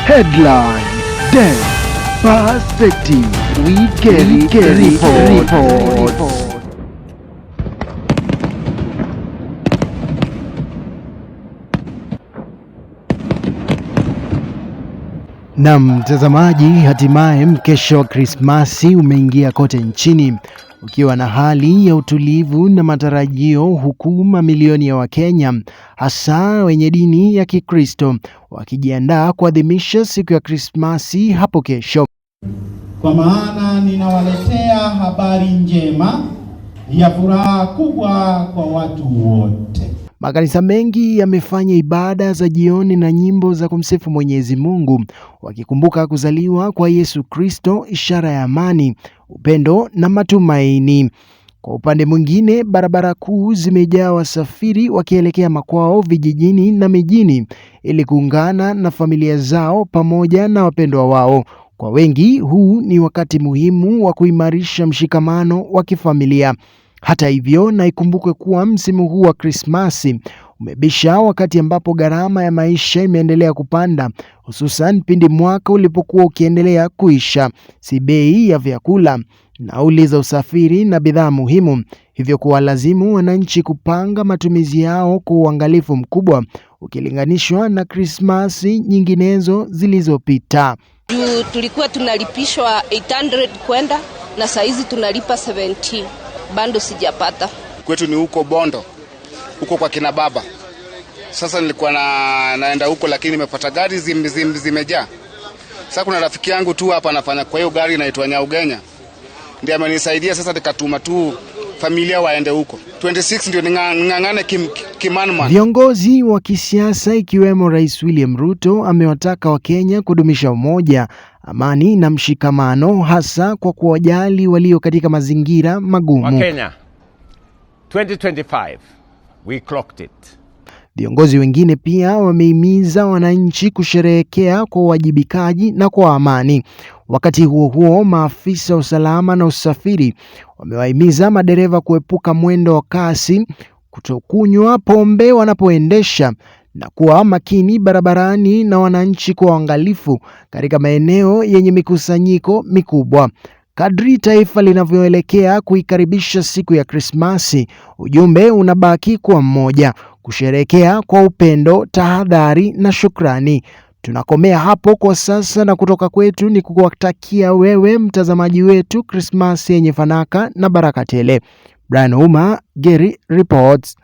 Headline Death Perspective. We get reports. Na mtazamaji, hatimaye mkesho wa Krismasi umeingia kote nchini ukiwa na hali ya utulivu na matarajio, huku mamilioni ya Wakenya hasa wenye dini ya Kikristo wakijiandaa kuadhimisha siku ya Krismasi hapo kesho. Kwa maana ninawaletea habari njema ya furaha kubwa kwa watu wote. Makanisa mengi yamefanya ibada za jioni na nyimbo za kumsifu Mwenyezi Mungu, wakikumbuka kuzaliwa kwa Yesu Kristo, ishara ya amani, upendo na matumaini. Kwa upande mwingine, barabara kuu zimejaa wasafiri wakielekea makwao vijijini na mijini ili kuungana na familia zao pamoja na wapendwa wao. Kwa wengi, huu ni wakati muhimu wa kuimarisha mshikamano wa kifamilia. Hata hivyo, na ikumbukwe kuwa msimu huu wa Krismasi umebisha wakati ambapo gharama ya maisha imeendelea kupanda, hususan pindi mwaka ulipokuwa ukiendelea kuisha. Si bei ya vyakula, nauli za usafiri na bidhaa muhimu, hivyo kuwalazimu wananchi kupanga matumizi yao kwa uangalifu mkubwa ukilinganishwa na Krismasi nyinginezo zilizopita. Tulikuwa tunalipishwa 800 kwenda na saizi tunalipa 70. Bando sijapata. Kwetu ni huko Bondo, huko kwa kina baba. Sasa nilikuwa naenda huko, lakini nimepata gari zimejaa. Sasa kuna rafiki yangu tu hapa anafanya kwa hiyo gari inaitwa Nyaugenya, ndiye amenisaidia. Sasa nikatuma tu familia waende huko. 26 ndio ngangane kimanman. Viongozi wa kisiasa ikiwemo Rais William Ruto amewataka Wakenya kudumisha umoja, amani na mshikamano, hasa kwa kuwajali walio katika mazingira magumu. Wakenya 2025 we clocked it. Viongozi wengine pia wamehimiza wananchi kusherehekea kwa uwajibikaji na kwa amani. Wakati huo huo, maafisa wa usalama na usafiri wamewahimiza madereva kuepuka mwendo wa kasi, kutokunywa pombe wanapoendesha na kuwa makini barabarani na wananchi kwa uangalifu katika maeneo yenye mikusanyiko mikubwa. Kadri taifa linavyoelekea kuikaribisha siku ya Krismasi, ujumbe unabaki kuwa mmoja: kusherehekea kwa upendo, tahadhari na shukrani. Tunakomea hapo kwa sasa, na kutoka kwetu ni kukuwatakia wewe mtazamaji wetu Krismasi yenye fanaka na baraka tele. Brian Uma, Geri Reports.